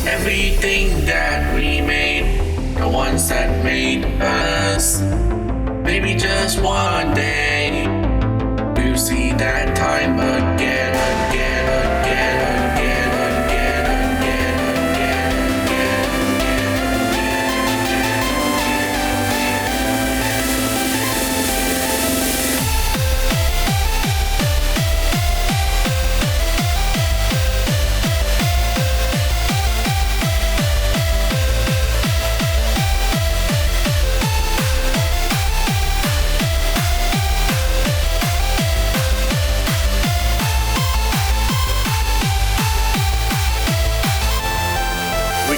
Everything that we made, the ones that made us. Maybe just one day we'll see that time again, again, again, again, again, again, again,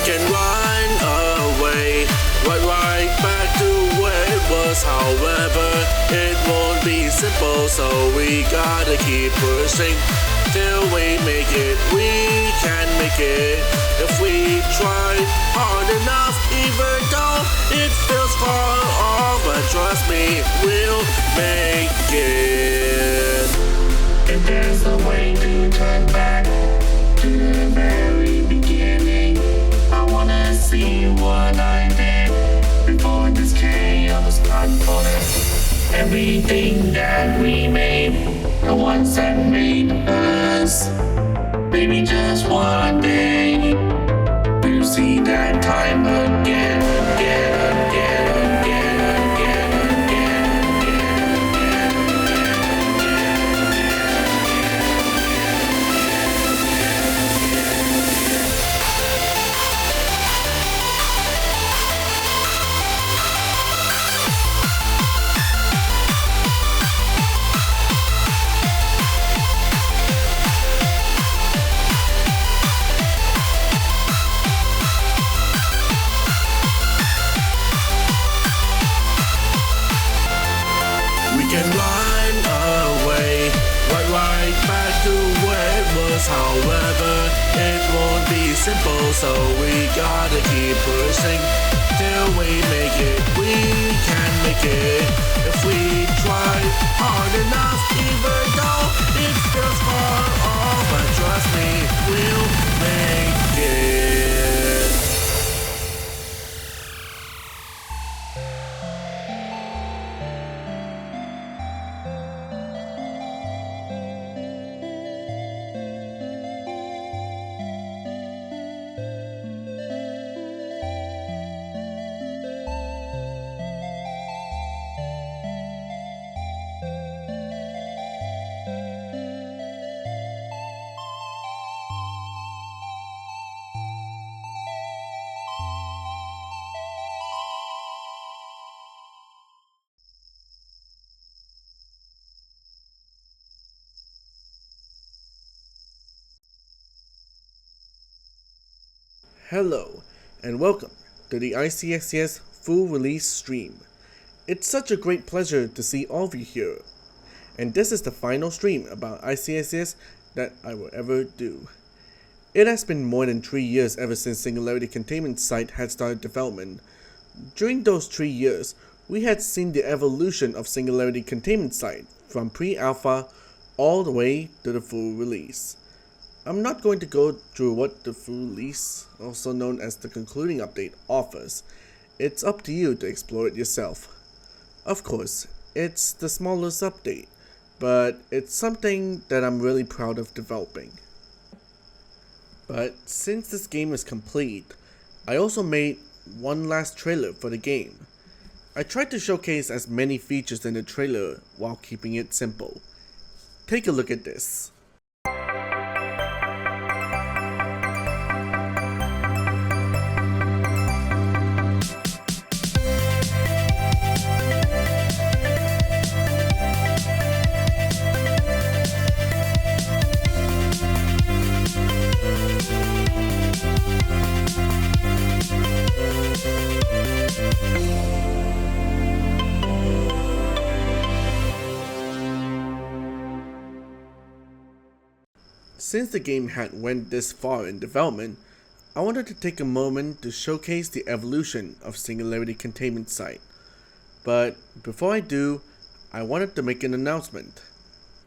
can run away, right back to where it was. However, it won't be simple, so we gotta keep pushing till we make it. We can make it if we try hard enough, even though it feels far off. But trust me, we'll make it. If there's a way to turn back to the very beginning, I wanna see what I did before this chaos got us. Everything that we made, the ones that made us. Maybe just one day we'll see that time again, again, again, again, again, again, again, can run away, right back to where it was. However, it won't be simple, so we gotta keep pushing till we make it. We can make it if we try hard enough, even though it feels far off. But trust me, we'll make it. Hello, and welcome to the ICSCS full release stream. It's such a great pleasure to see all of you here, and this is the final stream about ICSCS that I will ever do. It has been more than 3 years ever since Singularity Containment site had started development. During those 3 years, we had seen the evolution of Singularity Containment site from pre-alpha all the way to the full release. I'm not going to go through what the full release, also known as the concluding update, offers. It's up to you to explore it yourself. Of course, it's the smallest update, but it's something that I'm really proud of developing. But since this game is complete, I also made one last trailer for the game. I tried to showcase as many features in the trailer while keeping it simple. Take a look at this. Since the game had went this far in development, I wanted to take a moment to showcase the evolution of Singularity Containment site. But before I do, I wanted to make an announcement.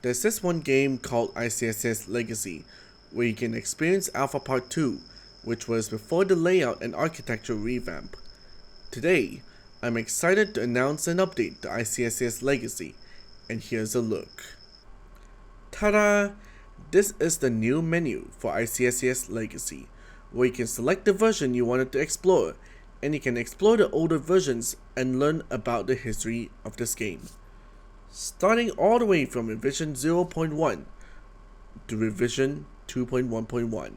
There's this one game called ICSCS Legacy, where you can experience Alpha Part 2, which was before the layout and architecture revamp. Today, I'm excited to announce an update to ICSCS Legacy, and here's a look. Ta-da! This is the new menu for ICSCS Legacy, where you can select the version you wanted to explore, and you can explore the older versions and learn about the history of this game. Starting all the way from revision 0.1 to revision 2.1.1.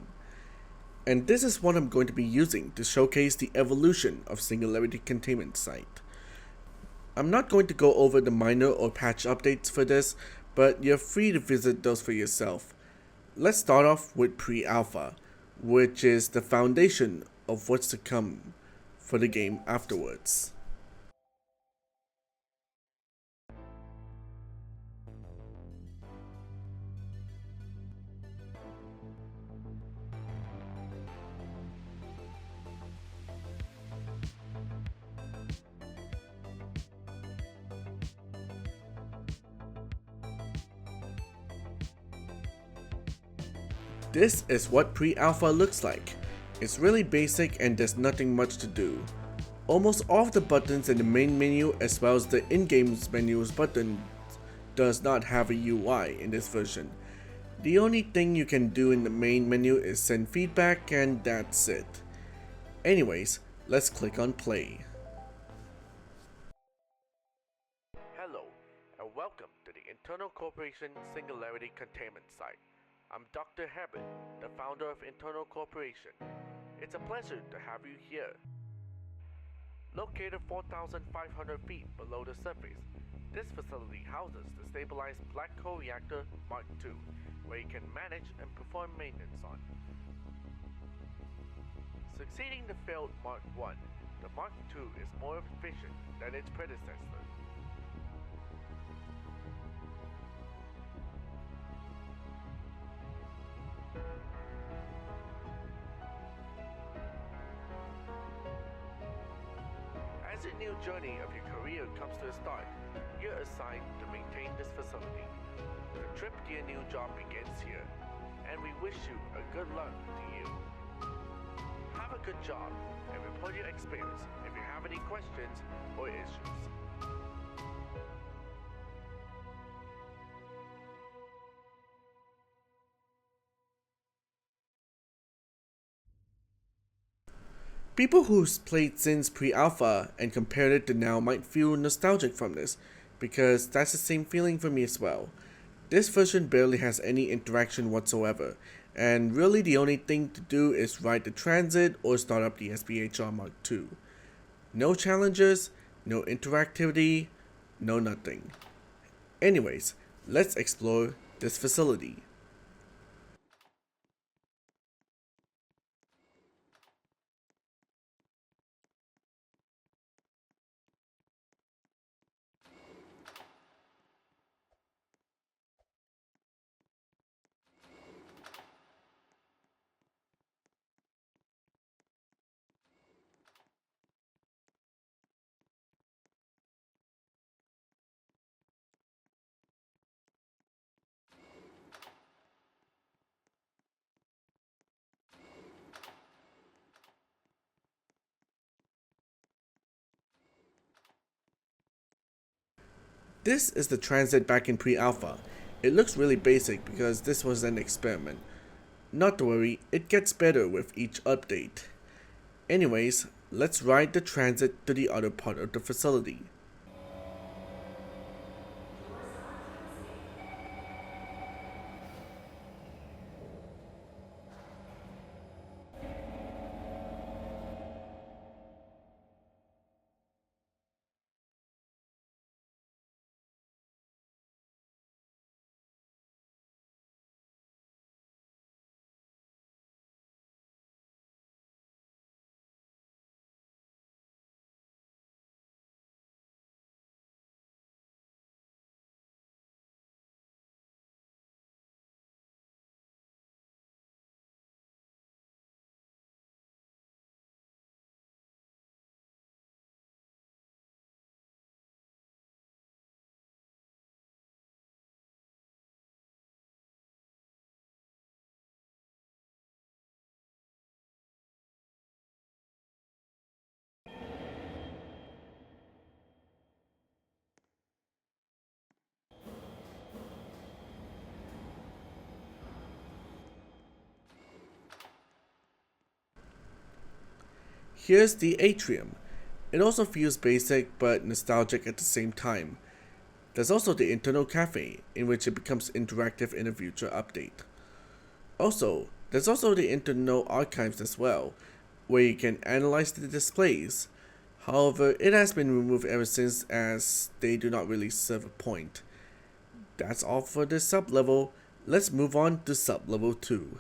And this is what I'm going to be using to showcase the evolution of Singularity Containment site. I'm not going to go over the minor or patch updates for this, but you're free to visit those for yourself. Let's start off with pre-alpha, which is the foundation of what's to come for the game afterwards. This is what pre-alpha looks like. It's really basic and there's nothing much to do. Almost all of the buttons in the main menu as well as the in-game menus button does not have a UI in this version. The only thing you can do in the main menu is send feedback and that's it. Anyways, let's click on play. Hello and welcome to the Internal Corporation Singularity Containment site. I'm Dr. Herbert, the founder of Internal Corporation. It's a pleasure to have you here. Located 4,500 feet below the surface, this facility houses the stabilized black hole reactor Mark II, where you can manage and perform maintenance on. Succeeding the failed Mark I, the Mark II is more efficient than its predecessor. As a new journey of your career comes to a start, you're assigned to maintain this facility. The trip to your new job begins here, and we wish you a good luck to you. Have a good job, and report your experience if you have any questions or issues. People who's played since pre-alpha and compared it to now might feel nostalgic from this, because that's the same feeling for me as well. This version barely has any interaction whatsoever, and really the only thing to do is ride the transit or start up the SPHR Mark II. No challenges, no interactivity, no nothing. Anyways, let's explore this facility. This is the transit back in pre-alpha. It looks really basic because this was an experiment. Not to worry, it gets better with each update. Anyways, let's ride the transit to the other part of the facility. Here's the atrium. It also feels basic but nostalgic at the same time. There's also the internal cafe, in which it becomes interactive in a future update. Also, there's also the internal archives as well, where you can analyze the displays. However, it has been removed ever since as they do not really serve a point. That's all for this sub-level. Let's move on to sub-level 2.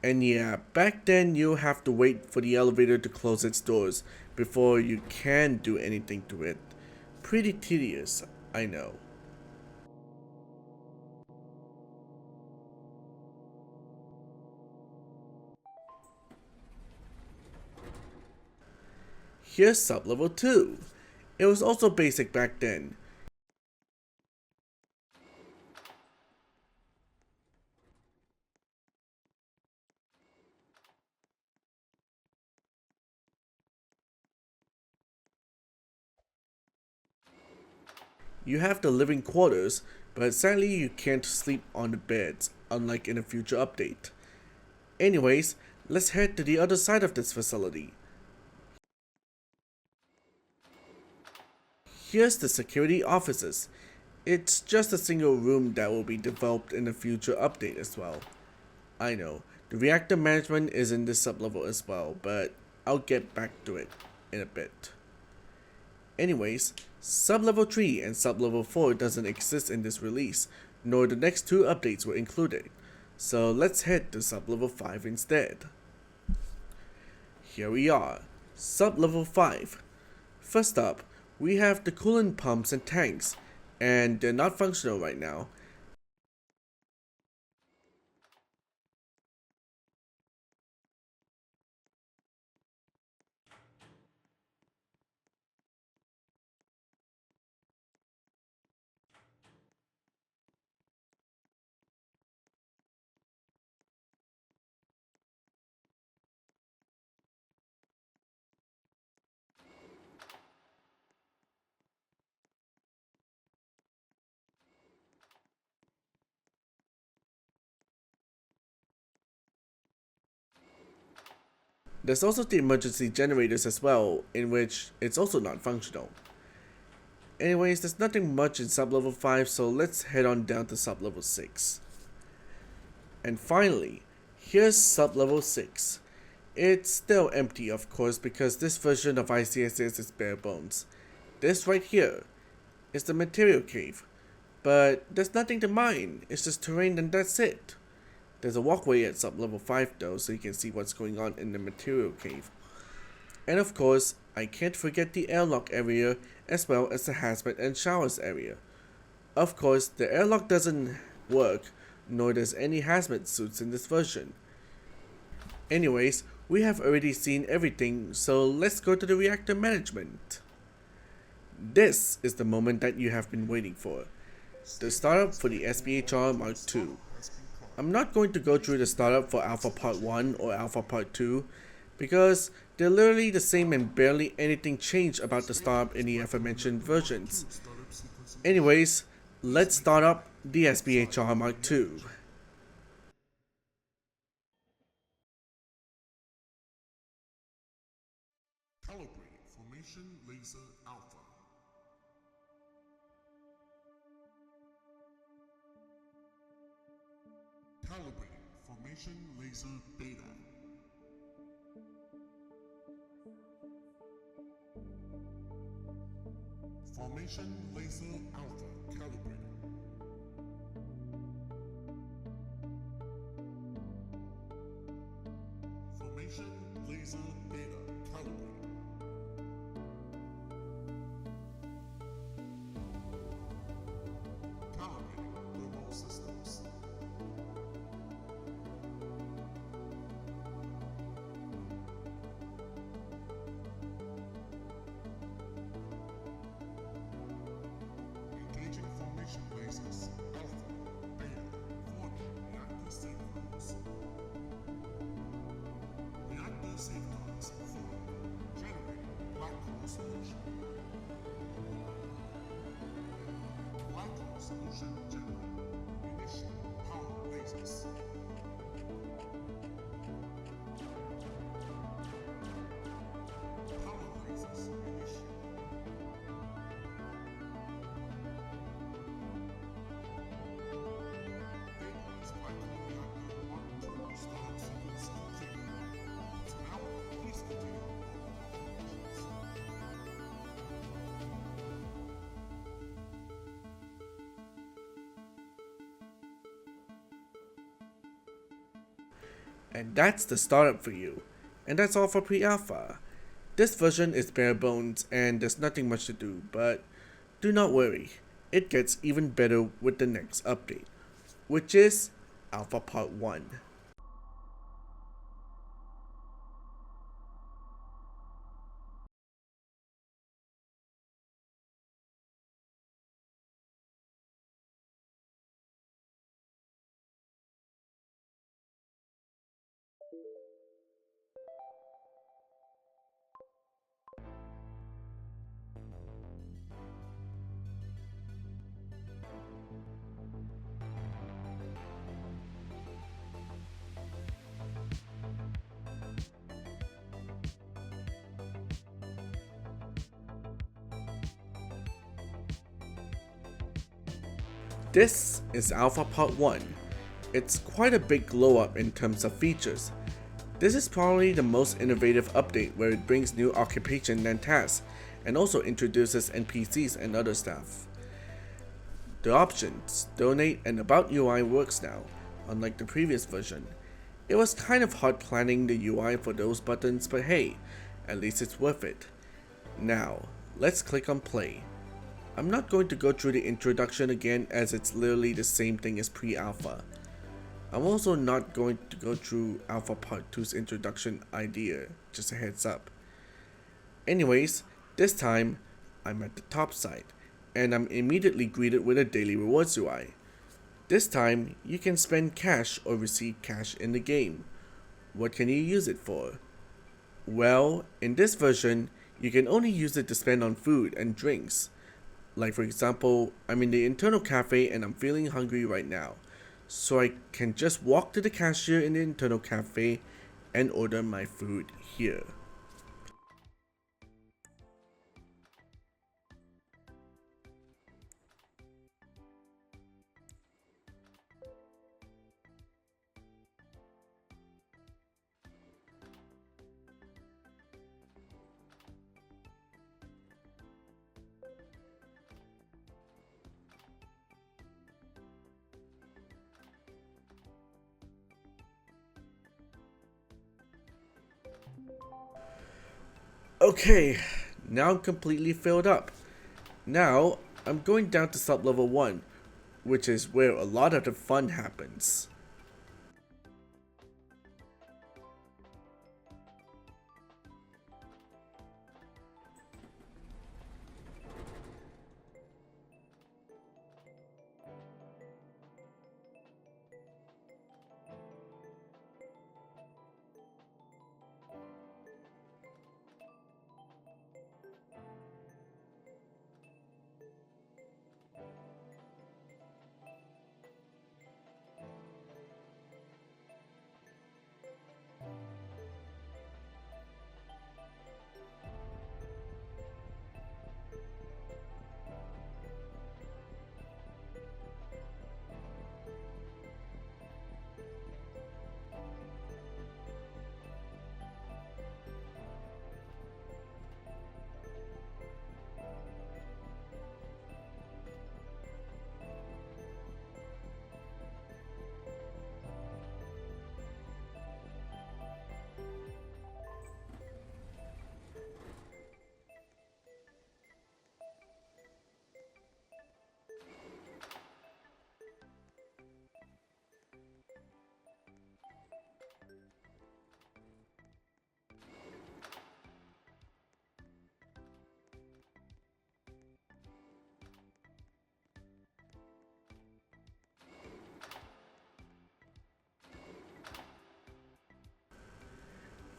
And yeah, back then you have to wait for the elevator to close its doors before you can do anything to it. Pretty tedious, I know. Here's sub-level 2. It was also basic back then. You have the living quarters, but sadly you can't sleep on the beds, unlike in a future update. Anyways, let's head to the other side of this facility. Here's the security offices. It's just a single room that will be developed in a future update as well. I know, the reactor management is in this sublevel as well, but I'll get back to it in a bit. Anyways, sublevel 3 and sublevel 4 doesn't exist in this release, nor the next two updates were included. So let's head to sublevel 5 instead. Here we are, sublevel 5. First up, we have the coolant pumps and tanks, and they're not functional right now. There's also the emergency generators as well, in which it's also not functional. Anyways, there's nothing much in sublevel 5, so let's head on down to sublevel 6. And finally, here's sublevel 6. It's still empty, of course, because this version of ICSCS is bare bones. This right here is the material cave, but there's nothing to mine, it's just terrain and that's it. There's a walkway at sublevel 5 though, so you can see what's going on in the material cave. And of course, I can't forget the airlock area, as well as the hazmat and showers area. Of course, the airlock doesn't work, nor does any hazmat suits in this version. Anyways, we have already seen everything, so let's go to the reactor management. This is the moment that you have been waiting for. The startup for the SBHR Mark II. I'm not going to go through the startup for Alpha Part 1 or Alpha Part 2 because they're literally the same and barely anything changed about the startup in the aforementioned versions. Anyways, let's start up the SBHR Mark II. Calibrate Formation Laser Alpha. Calibrating Formation Laser Beta. Formation Laser Alpha calibrated. Formation Laser Beta calibrated. Calibrating thermal systems. Engaging formation lasers. safeguards for generating black hole solution. Black hole solution generator. Initiate power lasers. Power lasers initiate. Bacon's black hole reactor 1 2 startup sequence completed. So now, please continue operations. And that's the startup for you. And that's all for pre-alpha. This version is bare bones and there's nothing much to do, but do not worry, it gets even better with the next update, which is Alpha Part 1. This is Alpha Part 1. It's quite a big glow up in terms of features. This is probably the most innovative update where it brings new occupation and tasks, and also introduces NPCs and other stuff. The options, donate and about UI works now, unlike the previous version. It was kind of hard planning the UI for those buttons, but hey, at least it's worth it. Now, let's click on play. I'm not going to go through the introduction again as it's literally the same thing as pre-alpha. I'm also not going to go through Alpha Part 2's introduction idea, just a heads up. Anyways, this time, I'm at the top side, and I'm immediately greeted with a daily rewards UI. This time, you can spend cash or receive cash in the game. What can you use it for? Well, in this version, you can only use it to spend on food and drinks. Like for example, I'm in the internal cafe and I'm feeling hungry right now. So I can just walk to the cashier in the internal cafe and order my food here. Okay, now I'm completely filled up. Now, I'm going down to sub-level 1, which is where a lot of the fun happens.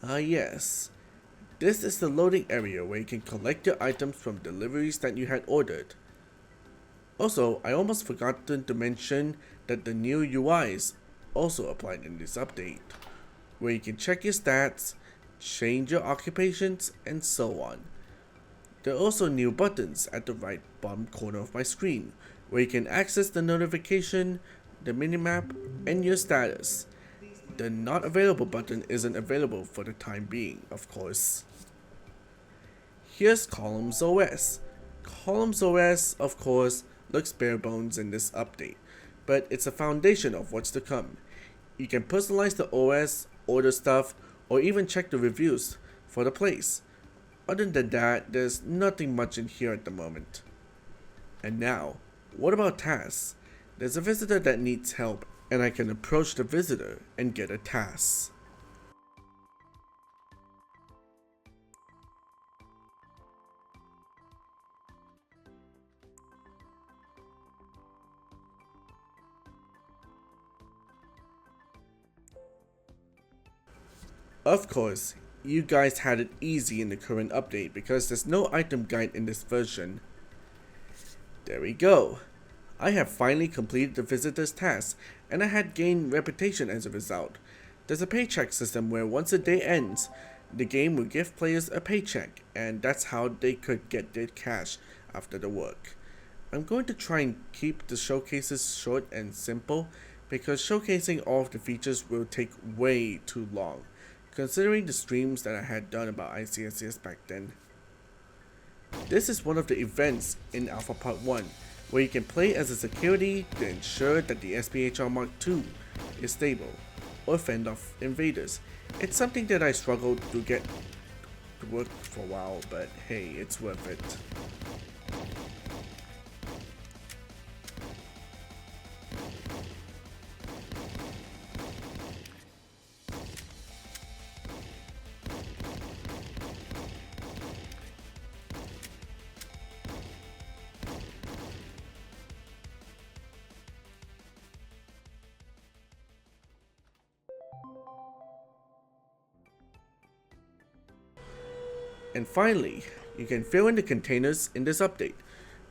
Yes. This is the loading area where you can collect your items from deliveries that you had ordered. Also, I almost forgot to mention that the new UI is also applied in this update, where you can check your stats, change your occupations, and so on. There are also new buttons at the right bottom corner of my screen, where you can access the notification, the minimap, and your status. The not available button isn't available for the time being, of course. Here's Columns OS. Columns OS, of course, looks bare bones in this update, but it's a foundation of what's to come. You can personalize the OS, order stuff, or even check the reviews for the place. Other than that, there's nothing much in here at the moment. And now, what about tasks? There's a visitor that needs help, and I can approach the visitor and get a task. Of course, you guys had it easy in the current update because there's no item guide in this version. There we go. I have finally completed the visitor's task, and I had gained reputation as a result. There's a paycheck system where once a day ends, the game will give players a paycheck, and that's how they could get their cash after the work. I'm going to try and keep the showcases short and simple because showcasing all of the features will take way too long, considering the streams that I had done about ICSCS back then. This is one of the events in Alpha Part 1, where you can play as a security to ensure that the SPHR Mark II is stable, or fend off invaders. It's something that I struggled to get to work for a while, but hey, it's worth it. And finally, you can fill in the containers in this update,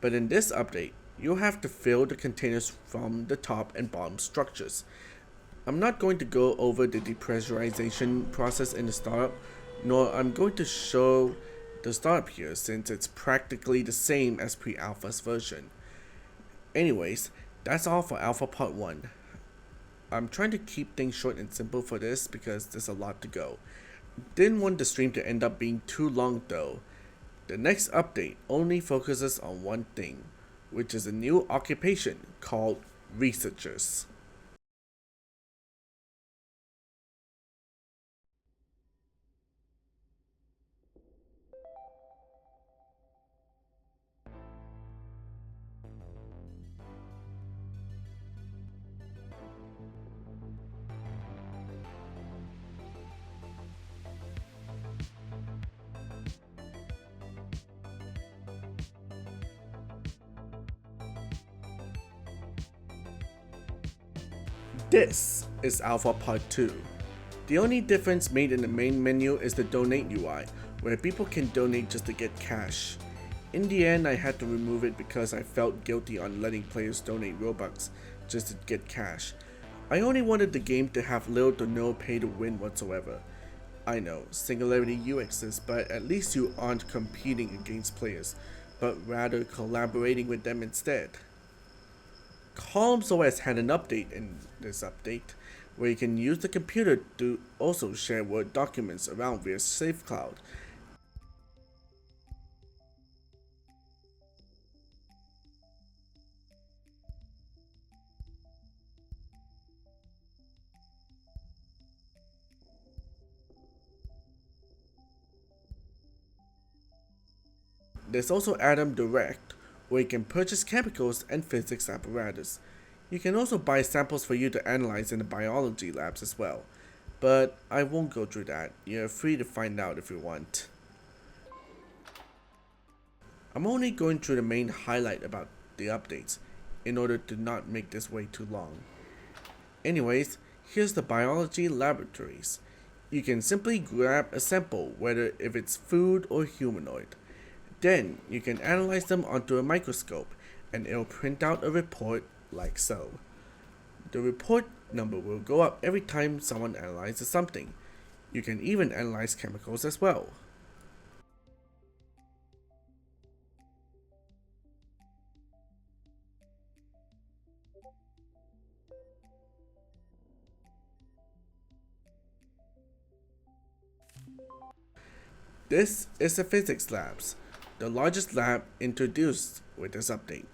but in this update, you'll have to fill the containers from the top and bottom structures. I'm not going to go over the depressurization process in the startup, nor I'm going to show the startup here since it's practically the same as pre-alpha's version. Anyways, that's all for Alpha Part 1. I'm trying to keep things short and simple for this because there's a lot to go. Didn't want the stream to end up being too long though. The next update only focuses on one thing, which is a new occupation called researchers. This is Alpha Part 2. The only difference made in the main menu is the donate UI, where people can donate just to get cash. In the end, I had to remove it because I felt guilty on letting players donate Robux just to get cash. I only wanted the game to have little to no pay to win whatsoever. I know, Singularity UXs, but at least you aren't competing against players, but rather collaborating with them instead. Columns OS had an update in this update, where you can use the computer to also share Word documents around via SafeCloud. There's also Atom Direct, where you can purchase chemicals and physics apparatus. You can also buy samples for you to analyze in the biology labs as well, but I won't go through that. You're free to find out if you want. I'm only going through the main highlight about the updates in order to not make this way too long. Anyways, here's the biology laboratories. You can simply grab a sample, whether if it's food or humanoid. Then you can analyze them onto a microscope and it'll print out a report like so. The report number will go up every time someone analyzes something. You can even analyze chemicals as well. This is the physics labs, the largest lab introduced with this update.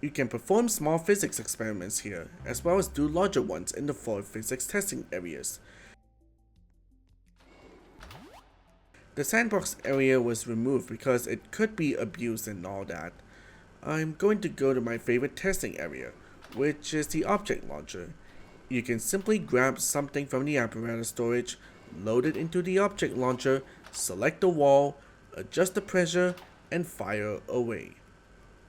You can perform small physics experiments here, as well as do larger ones in the 4 physics testing areas. The sandbox area was removed because it could be abused and all that. I'm going to go to my favorite testing area, which is the object launcher. You can simply grab something from the apparatus storage, load it into the object launcher, select the wall, adjust the pressure, and fire away.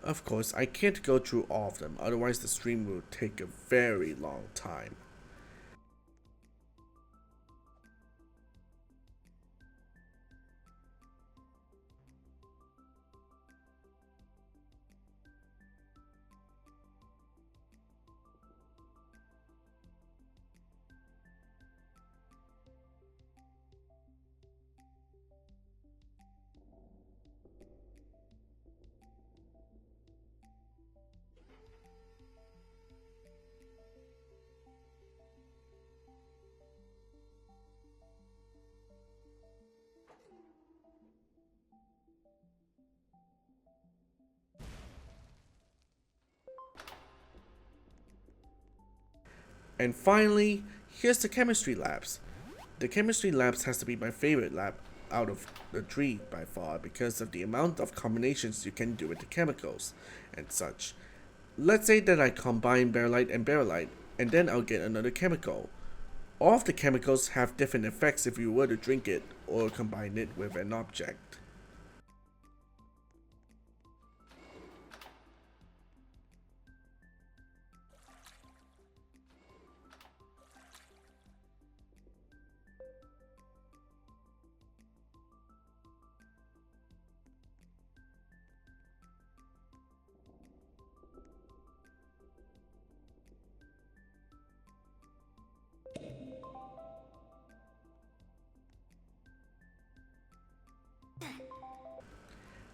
Of course, I can't go through all of them, otherwise the stream will take a very long time. And finally, here's the chemistry labs. The chemistry labs has to be my favorite lab out of the 3 by far because of the amount of combinations you can do with the chemicals and such. Let's say that I combine barylite and barylite, and then I'll get another chemical. All of the chemicals have different effects if you were to drink it or combine it with an object.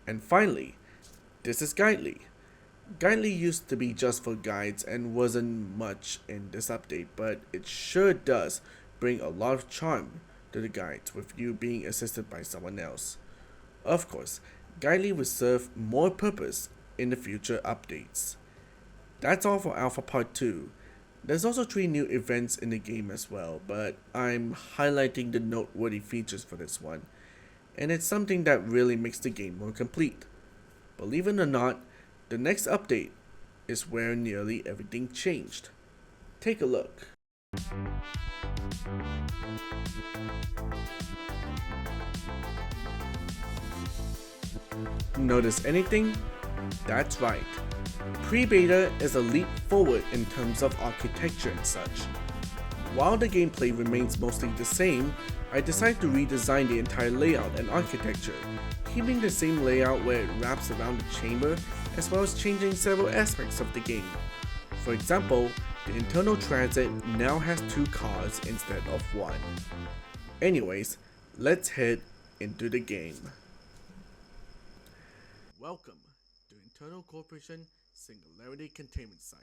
And finally, this is Guidely. Guidely used to be just for guides and wasn't much in this update, but it sure does bring a lot of charm to the guides with you being assisted by someone else. Of course, Guidely will serve more purpose in the future updates. That's all for Alpha Part 2. There's also 3 new events in the game as well, but I'm highlighting the noteworthy features for this one, and it's something that really makes the game more complete. Believe it or not, the next update is where nearly everything changed. Take a look. Notice anything? That's right. Pre-beta is a leap forward in terms of architecture and such. While the gameplay remains mostly the same, I decided to redesign the entire layout and architecture, keeping the same layout where it wraps around the chamber, as well as changing several aspects of the game. For example, the internal transit now has 2 cars instead of 1. Anyways, let's head into the game. Welcome to Internal Corporation Singularity Containment Site.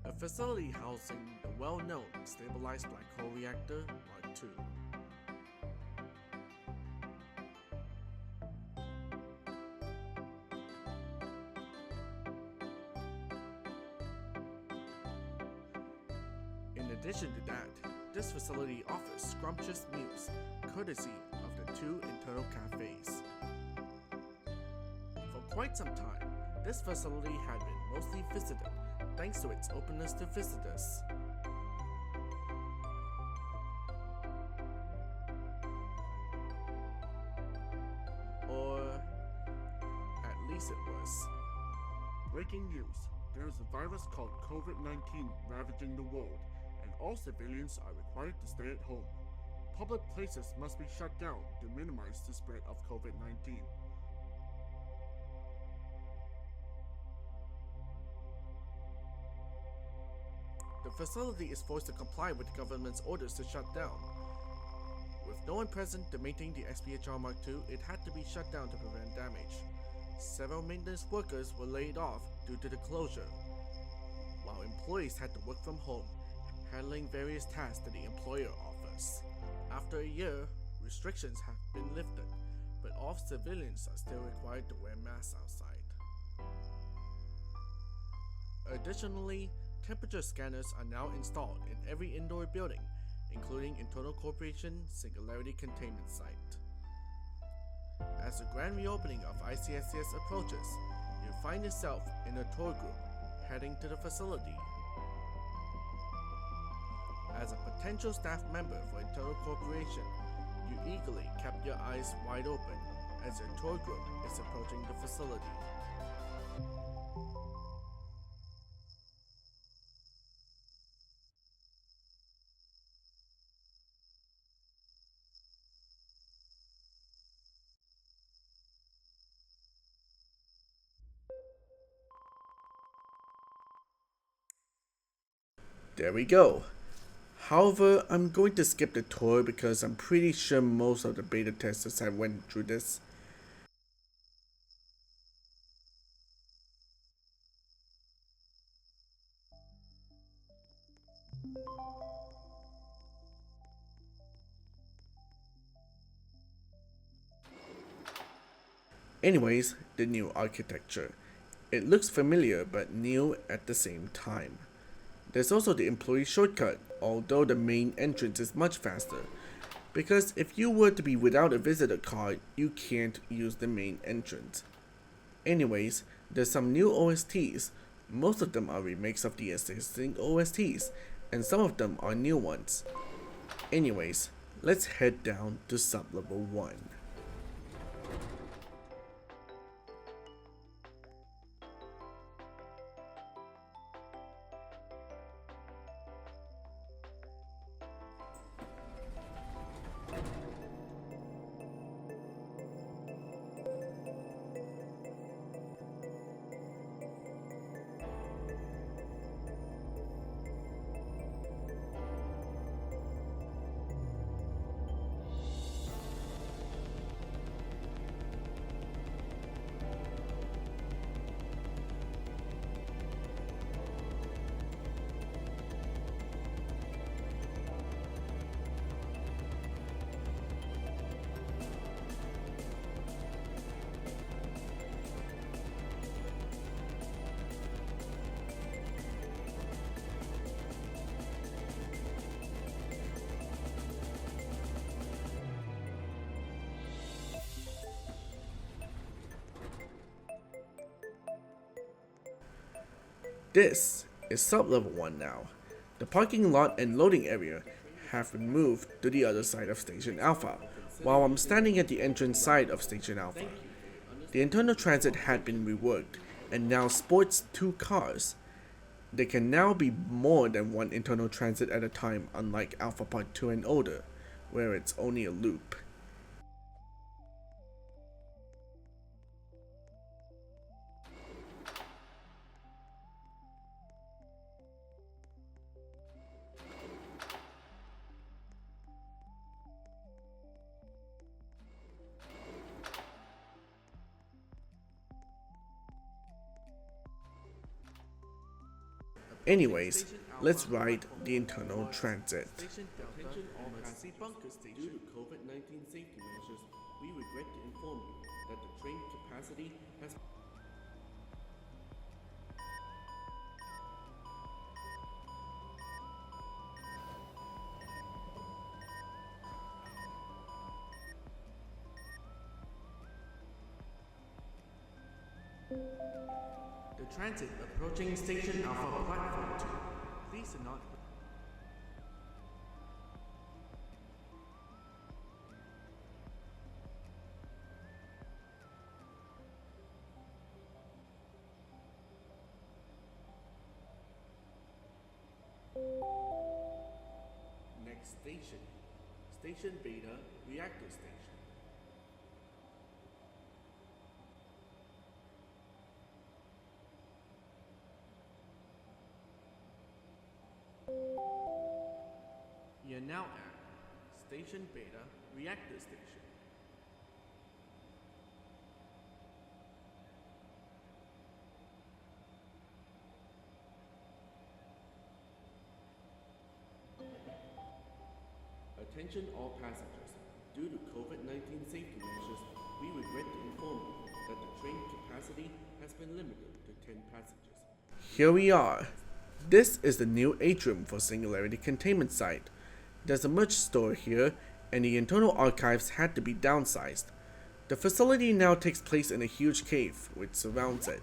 A facility housing the well-known stabilized black hole reactor Part 2. In addition to that, this facility offers scrumptious meals, courtesy of the 2 internal cafes. For quite some time, this facility had been mostly visited thanks to its openness to visitors. Or at least it was. Breaking news. There is a virus called COVID-19 ravaging the world, and all civilians are required to stay at home. Public places must be shut down to minimize the spread of COVID-19. The facility is forced to comply with the government's orders to shut down. With no one present to maintain the SPHR Mark II, it had to be shut down to prevent damage. Several maintenance workers were laid off due to the closure, while employees had to work from home, handling various tasks to the employer office. After a year, restrictions have been lifted, but all civilians are still required to wear masks outside. Additionally, temperature scanners are now installed in every indoor building, including Internal Corporation Singularity Containment site. As the grand reopening of ICSCS approaches, you find yourself in a tour group heading to the facility. As a potential staff member for Internal Corporation, you eagerly kept your eyes wide open as your tour group is approaching the facility. There we go. However, I'm going to skip the tour because I'm pretty sure most of the beta testers have went through this. Anyways, the new architecture. It looks familiar but new at the same time. There's also the employee shortcut, although the main entrance is much faster. Because if you were to be without a visitor card, you can't use the main entrance. Anyways, there's some new OSTs. Most of them are remakes of the existing OSTs, and some of them are new ones. Anyways, let's head down to sublevel 1. This is sublevel 1 now. The parking lot and loading area have been moved to the other side of Station Alpha, while I'm standing at the entrance side of Station Alpha. The internal transit had been reworked and now sports 2 cars. There can now be more than one internal transit at a time, unlike Alpha Part 2 and older, where it's only a loop. Anyways, let's ride the internal transit. Due to COVID-19 safety measures, we regret to inform you that the train capacity has The transit approaching Station Alpha Platform 2. Please do not... Next station, Station Beta Reactor Station. You're now at Station Beta Reactor Station. Attention all passengers. Due to COVID-19 safety measures, we regret to inform you that the train capacity has been limited to 10 passengers. Here we are. This is the new atrium for Singularity Containment site. There's a merch store here, and the internal archives had to be downsized. The facility now takes place in a huge cave which surrounds it.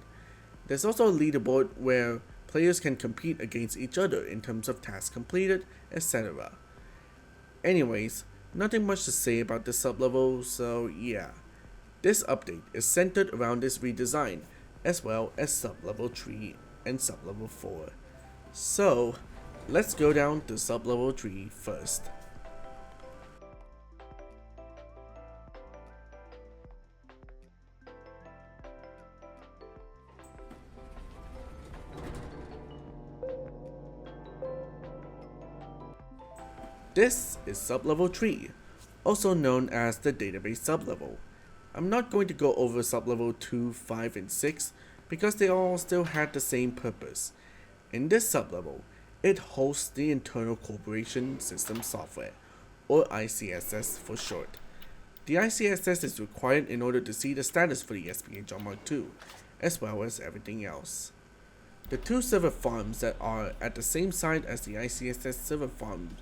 There's also a leaderboard where players can compete against each other in terms of tasks completed, etc. Anyways, nothing much to say about this sublevel, so yeah. This update is centered around this redesign, as well as sublevel 3 and sublevel 4. So, let's go down to sublevel 3 first. This is sublevel 3, also known as the database sublevel. I'm not going to go over sublevel 2, 5, and 6 because they all still had the same purpose. In this sublevel, it hosts the Internal Corporation System Software, or ICSS for short. The ICSS is required in order to see the status for the SPH Mark II, as well as everything else. The two server farms that are at the same site as the ICSS server farm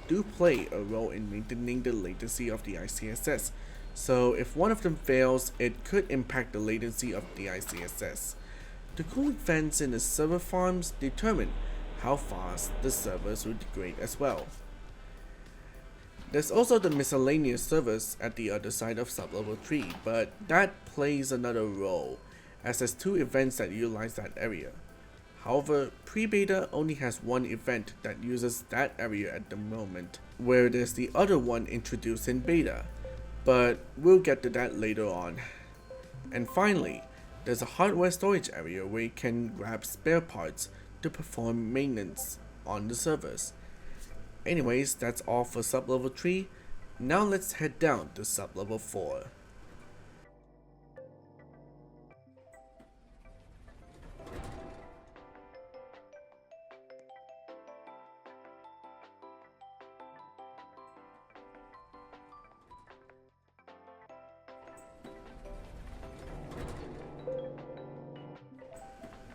do play a role in maintaining the latency of the ICSS, so if one of them fails, it could impact the latency of the ICSS. The cooling fans in the server farms determine how fast the servers will degrade as well. There's also the miscellaneous servers at the other side of sublevel 3, but that plays another role, as there's two events that utilize that area. However, pre-beta only has one event that uses that area at the moment, where there's the other one introduced in beta, but we'll get to that later on. And finally, there's a hardware storage area where you can grab spare parts to perform maintenance on the servers. Anyways, that's all for sublevel 3. Now let's head down to sublevel 4.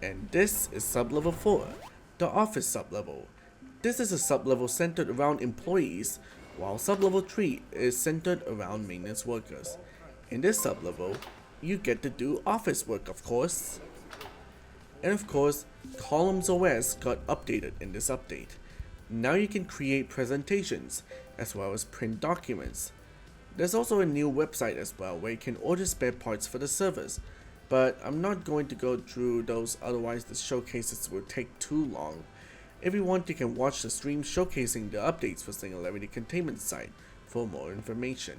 And this is sublevel 4, the office sublevel. This is a sublevel centered around employees, while sublevel 3 is centered around maintenance workers. In this sublevel, you get to do office work, of course. And of course, Columns OS got updated in this update. Now you can create presentations, as well as print documents. There's also a new website as well where you can order spare parts for the servers, but I'm not going to go through those, otherwise the showcases will take too long. If you want, you can watch the stream showcasing the updates for Singularity Containment site for more information.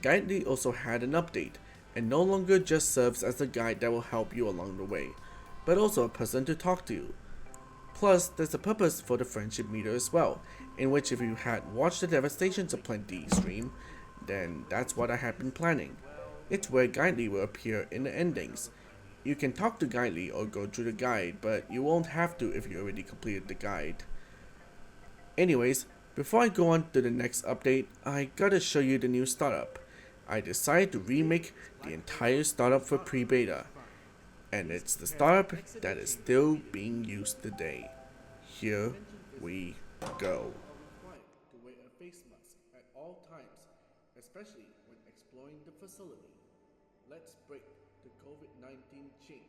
Guidely also had an update, and no longer just serves as a guide that will help you along the way, but also a person to talk to. Plus, there's a purpose for the friendship meter as well, in which if you had watched the Devastations of Plenty stream, then that's what I had been planning. It's where Guidely will appear in the endings. You can talk to Guidely or go through the guide, but you won't have to if you already completed the guide. Anyways, before I go on to the next update, I gotta show you the new startup. I decided to remake the entire startup for pre-beta, and it's the startup that is still being used today. Here we go. To wear a face mask at all times, especially when exploring the facility. Let's break the COVID-19 chain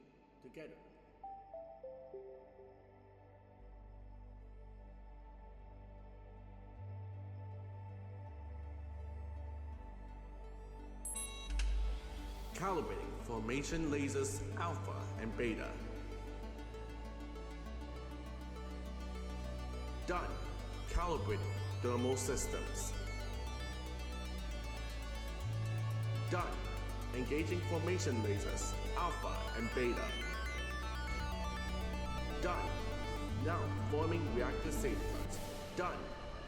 together. Calibrating formation lasers alpha and beta. Done. Calibrating thermal systems. Done. Engaging formation lasers, alpha and beta. Done. Now forming reactor safeguards. Done.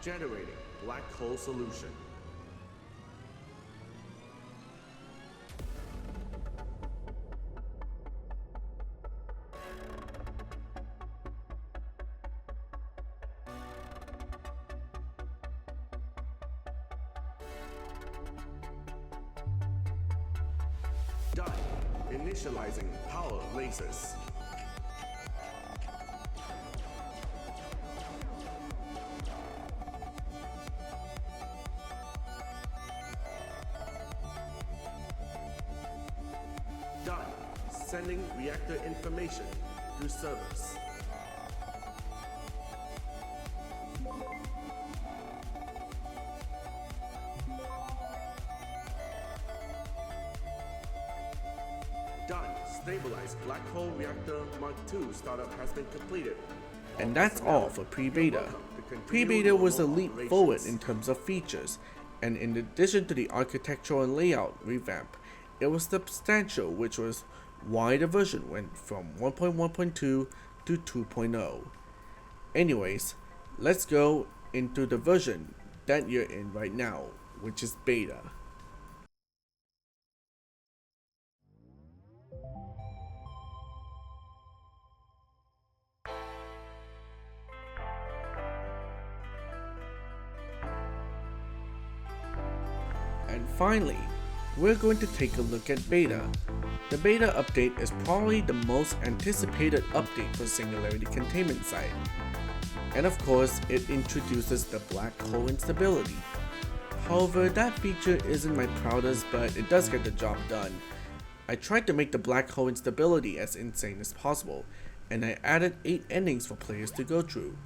Generating black hole solution. Done. Initializing power lasers. Done. Sending reactor information through servers. Done. Stabilized Black Hole Reactor Mark II startup has been completed. And that's all for pre-beta. Pre-beta was a leap forward in terms of features, and in addition to the architectural and layout revamp, it was substantial, which was why the version went from 1.1.2 to 2.0. Anyways, let's go into the version that you're in right now, which is beta. And finally, we're going to take a look at beta. The beta update is probably the most anticipated update for Singularity Containment side. And of course, it introduces the black hole instability. However, that feature isn't my proudest, but it does get the job done. I tried to make the black hole instability as insane as possible, and I added 8 endings for players to go through.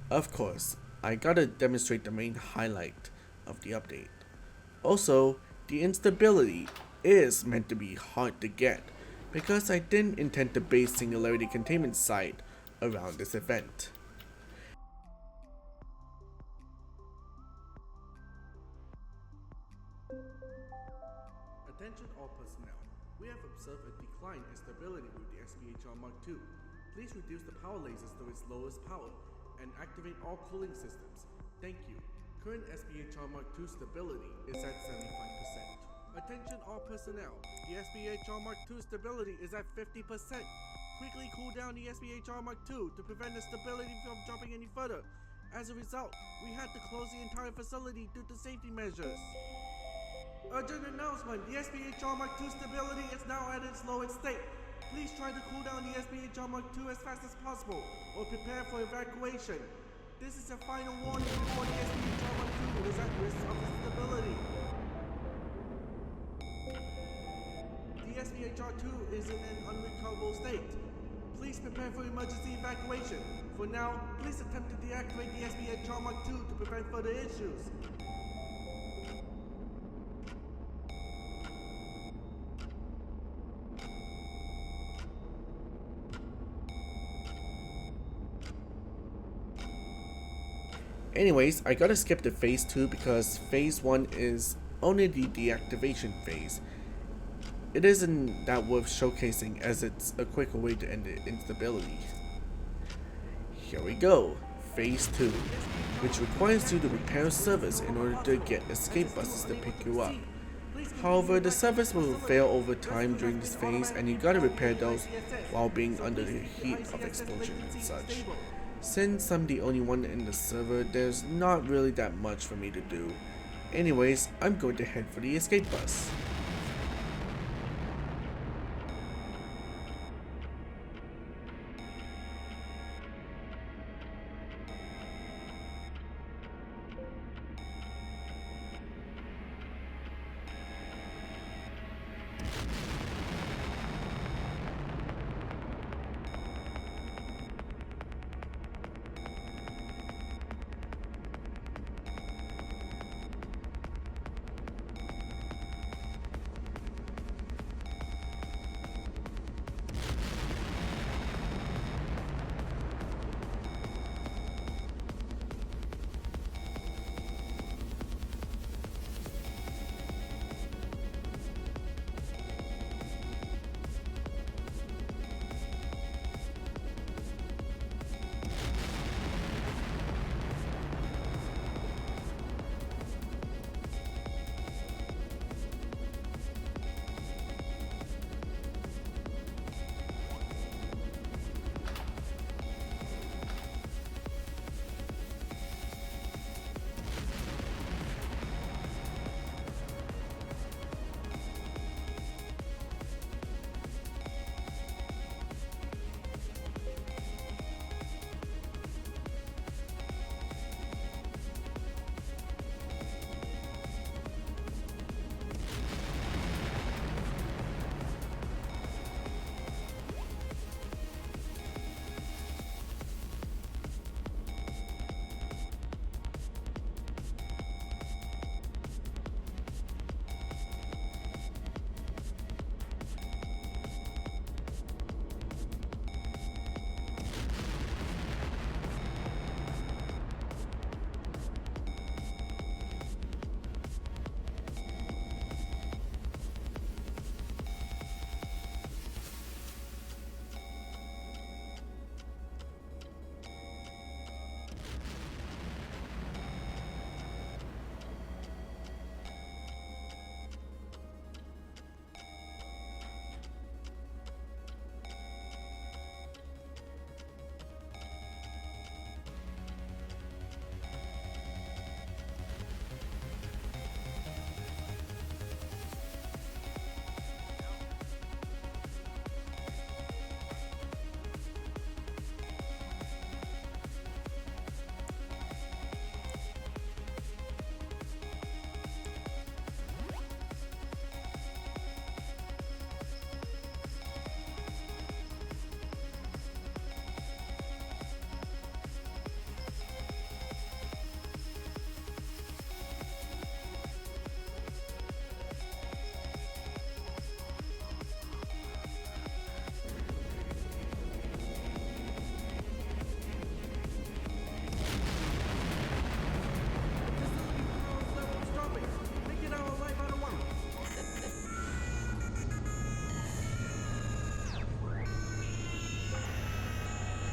Of course, I gotta demonstrate the main highlight of the update. Also, the instability is meant to be hard to get, because I didn't intend to base Singularity Containment site around this event. Attention all personnel. We have observed a decline in stability with the SPHR Mark II. Please reduce the power lasers to its lowest power and activate all cooling systems. Thank you. Current SPHR Mark II stability is at 75%. Attention all personnel. The SPHR Mark II stability is at 50%. Quickly cool down the SPHR Mark II to prevent the stability from dropping any further. As a result, we had to close the entire facility due to safety measures. Urgent announcement, the SPHR Mark II stability is now at its lowest state. Please try to cool down the SPHR Mark II as fast as possible, or prepare for evacuation. This is a final warning before the SPHR Mark II is at risk of instability. The SPHR-2 is in an unrecoverable state. Please prepare for emergency evacuation. For now, please attempt to deactivate the SPHR Mark II to prevent further issues. Anyways, I gotta skip to phase 2 because phase 1 is only the deactivation phase. It isn't that worth showcasing as it's a quicker way to end the instability. Here we go, phase 2, which requires you to repair servers in order to get escape buses to pick you up. However, the servers will fail over time during this phase and you gotta repair those while being under the heat of explosion and such. Since I'm the only one in the server, there's not really that much for me to do. Anyways, I'm going to head for the escape bus.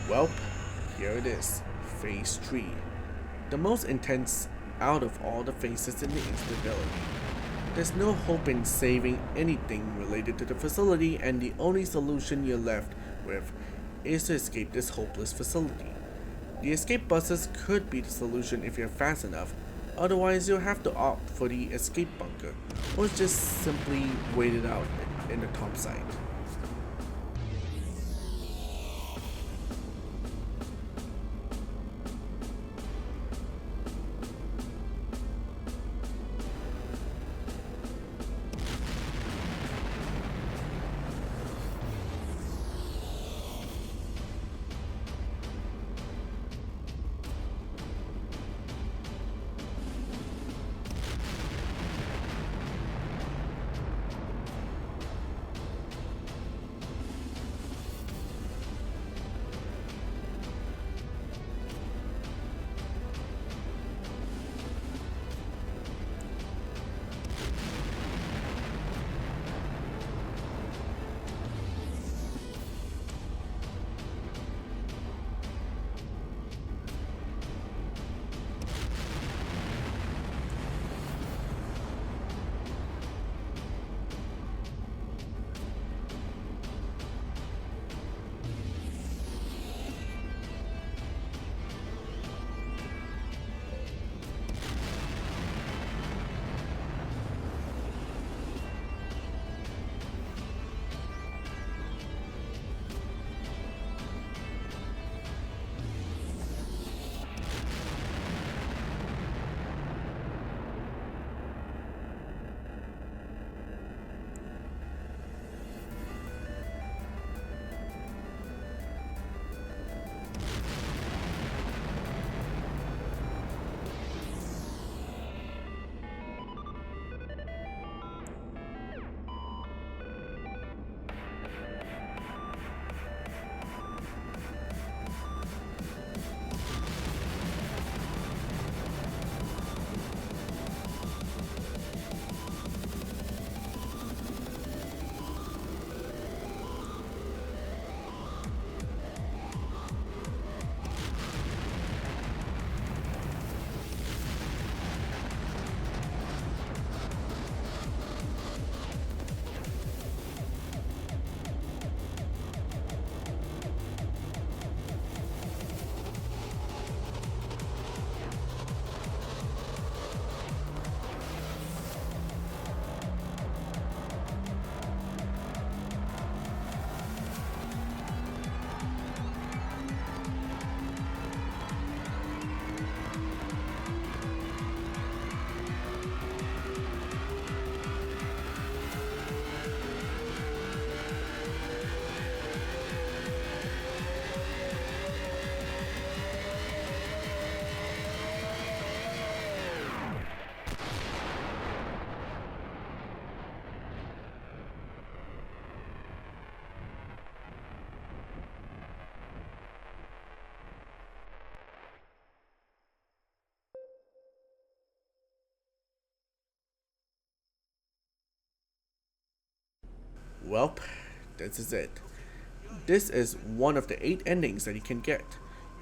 Well, here it is, Phase 3. The most intense out of all the phases in the instability. There's no hope in saving anything related to the facility, and the only solution you're left with is to escape this hopeless facility. The escape buses could be the solution if you're fast enough, otherwise you'll have to opt for the escape bunker, or just simply wait it out in the top side. Welp, this is it. This is one of the 8 endings that you can get.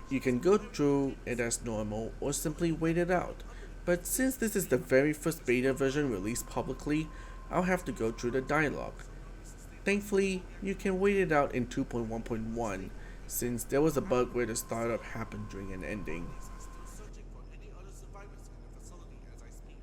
You can go through it as normal or simply wait it out, but since this is the very first beta version released publicly, I'll have to go through the dialogue. Thankfully, you can wait it out in 2.1.1, since there was a bug where the startup happened during an ending. Still searching for any other survivors in the facility as I speak.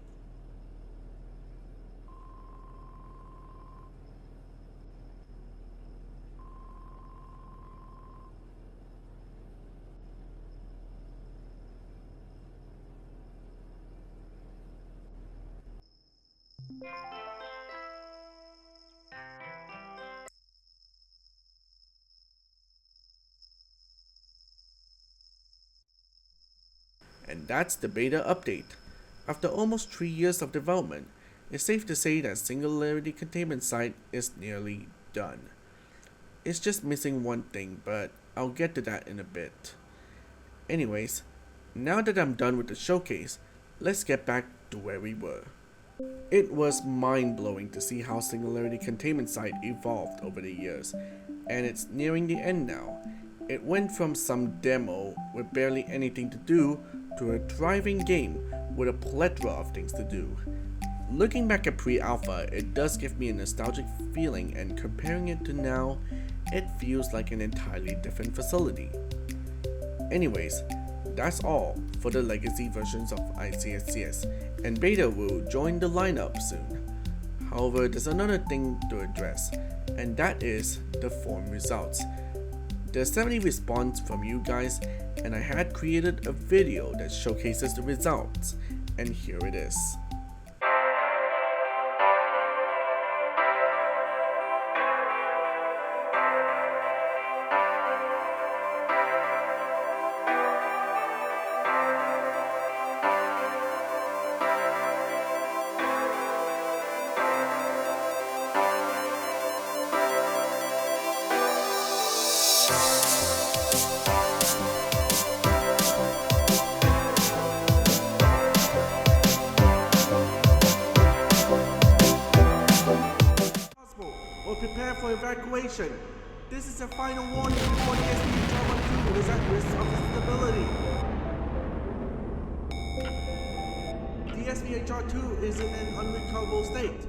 And that's the beta update. After almost 3 years of development, it's safe to say that Singularity Containment site is nearly done. It's just missing one thing, but I'll get to that in a bit. Anyways, now that I'm done with the showcase, let's get back to where we were. It was mind-blowing to see how Singularity Containment site evolved over the years, and it's nearing the end now. It went from some demo with barely anything to do to a thriving game with a plethora of things to do. Looking back at pre-alpha, it does give me a nostalgic feeling, and comparing it to now, it feels like an entirely different facility. Anyways, that's all for the legacy versions of ICSCS, and beta will join the lineup soon. However, there's another thing to address, and that is the form results. There's 70 response from you guys, and I had created a video that showcases the results, and here it is. Or prepare for evacuation. This is a final warning before the SPHR-12 is at risk of instability. The SPHR-2 is in an unrecoverable state.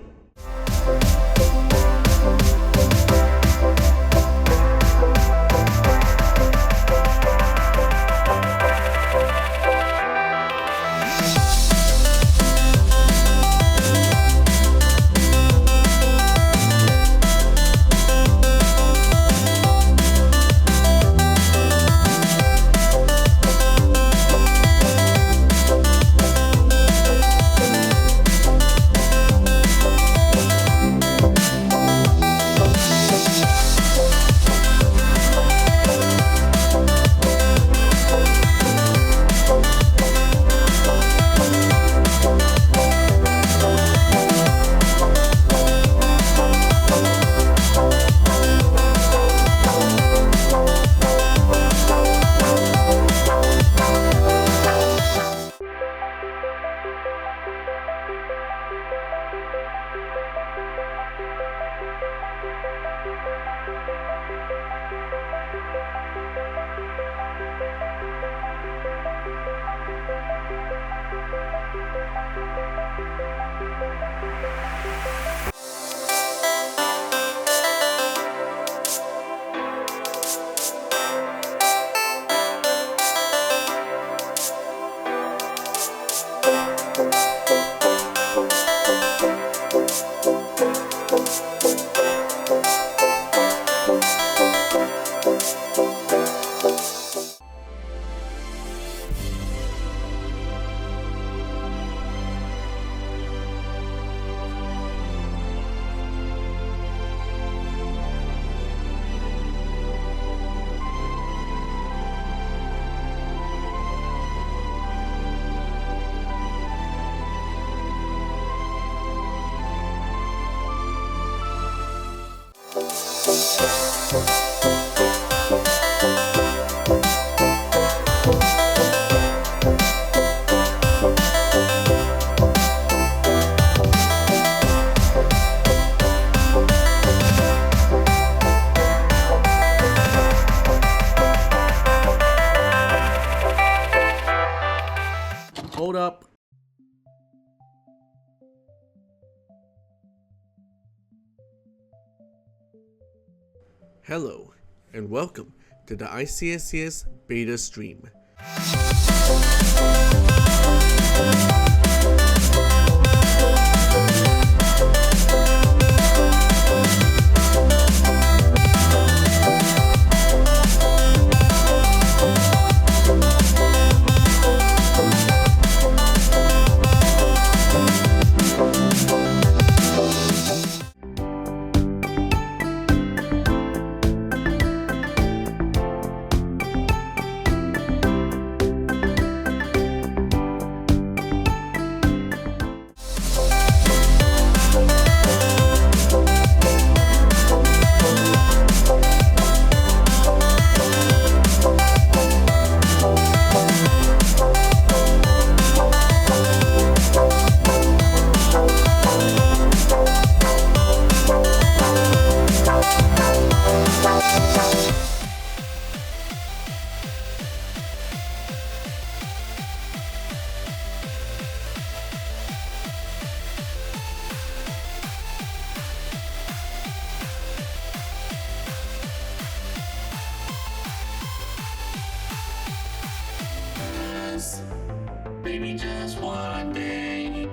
Hold up. Hello, and welcome to the ICSCS beta stream. maybe just one day.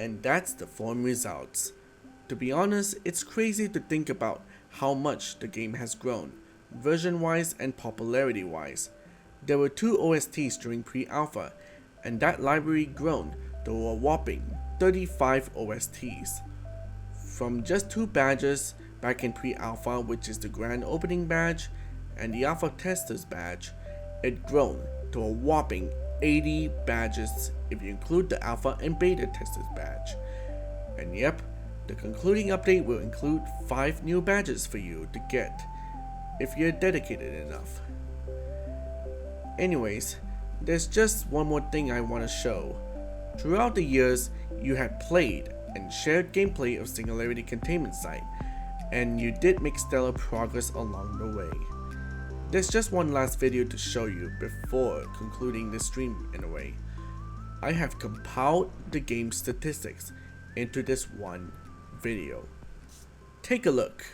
And that's the form results. To be honest, it's crazy to think about how much the game has grown, version-wise and popularity-wise. There were 2 OSTs during pre-alpha, and that library grown to a whopping 35 OSTs. From just 2 badges back in pre-alpha, which is the grand opening badge and the alpha testers badge, it grown to a whopping 80 badges if you include the alpha and beta testers badge. And yep, the concluding update will include 5 new badges for you to get if you're dedicated enough. Anyways, there's just one more thing I want to show. Throughout the years, you had played and shared gameplay of Singularity Containment site, and you did make stellar progress along the way. There's just one last video to show you before concluding the stream in a way. I have compiled the game's statistics into this one video. Take a look.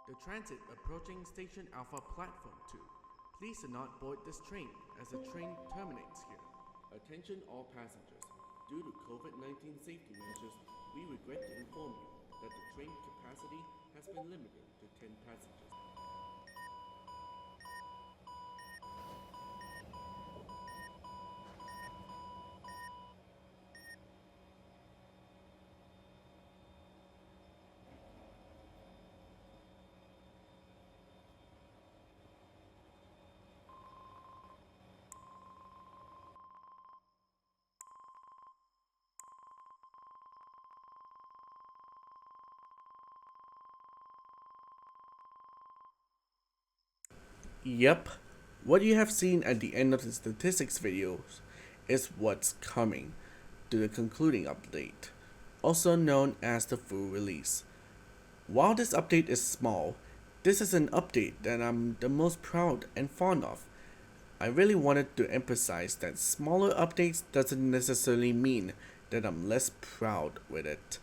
The transit approaching Station Alpha Platform 2. Please do not board this train as the train terminates here. Attention all passengers. Due to COVID-19 safety measures, we regret to inform you that the train capacity has been limited to 10 passengers. Yep, what you have seen at the end of the statistics videos is what's coming to the concluding update, also known as the full release. While this update is small, this is an update that I'm the most proud and fond of. I really wanted to emphasize that smaller updates doesn't necessarily mean that I'm less proud with it.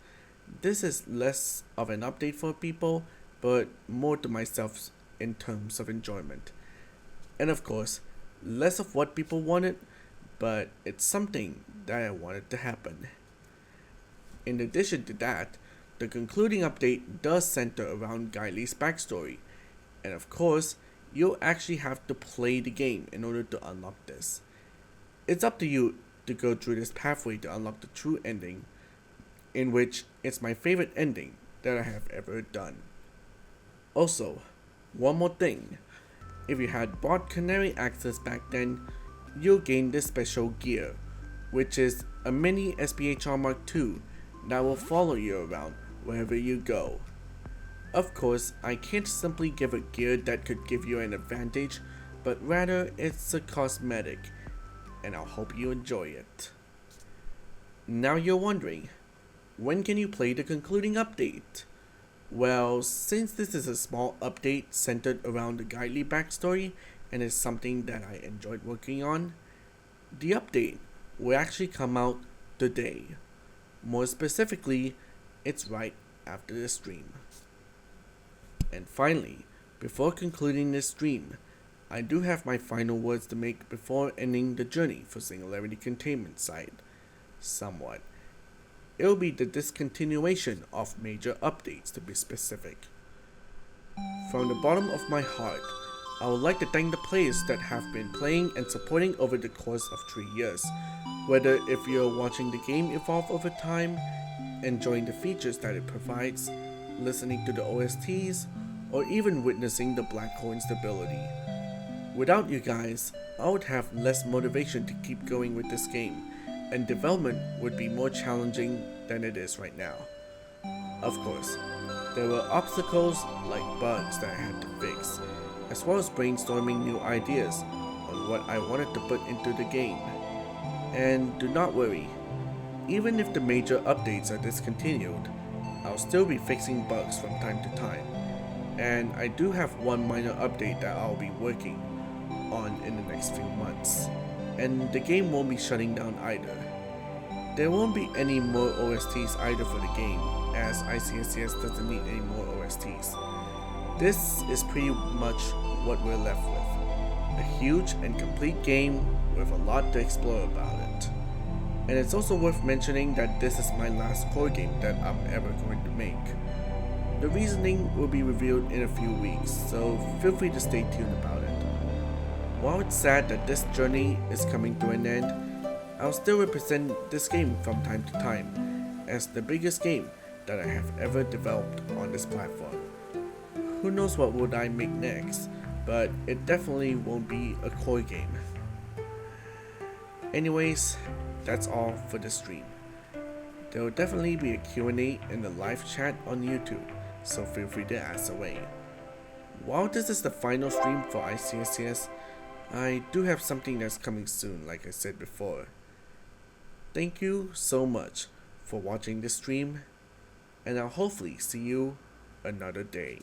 This is less of an update for people, but more to myself in terms of enjoyment. And of course, less of what people wanted, but it's something that I wanted to happen. In addition to that, the concluding update does center around Guiley's backstory, and of course, you'll actually have to play the game in order to unlock this. It's up to you to go through this pathway to unlock the true ending, in which it's my favorite ending that I have ever done. Also, one more thing. If you had bought Canary Access back then, you'll gain this special gear, which is a mini SPHR Mark II that will follow you around wherever you go. Of course, I can't simply give a gear that could give you an advantage, but rather it's a cosmetic, and I hope you enjoy it. Now you're wondering, when can you play the concluding update? Well, since this is a small update centered around the Guiley backstory and is something that I enjoyed working on, the update will actually come out today. More specifically, it's right after the stream. And finally, before concluding this stream, I do have my final words to make before ending the journey for Singularity Containment side. Somewhat. It'll be the discontinuation of major updates, to be specific. From the bottom of my heart, I would like to thank the players that have been playing and supporting over the course of 3 years. Whether if you're watching the game evolve over time, enjoying the features that it provides, listening to the OSTs, or even witnessing the black hole instability. Without you guys, I would have less motivation to keep going with this game, and development would be more challenging than it is right now. Of course, there were obstacles like bugs that I had to fix, as well as brainstorming new ideas on what I wanted to put into the game. And do not worry, even if the major updates are discontinued, I'll still be fixing bugs from time to time. And I do have one minor update that I'll be working on in the next few months. And the game won't be shutting down either. There won't be any more OSTs either for the game, as ICSCS doesn't need any more OSTs. This is pretty much what we're left with. A huge and complete game with a lot to explore about it. And it's also worth mentioning that this is my last core game that I'm ever going to make. The reasoning will be revealed in a few weeks, so feel free to stay tuned about it. While it's sad that this journey is coming to an end, I'll still represent this game from time to time as the biggest game that I have ever developed on this platform. Who knows what would I make next, but it definitely won't be a core game. Anyways, that's all for the stream. There will definitely be a Q&A in the live chat on YouTube, so feel free to ask away. While this is the final stream for ICSCS, I do have something that's coming soon, like I said before. Thank you so much for watching this stream, and I'll hopefully see you another day.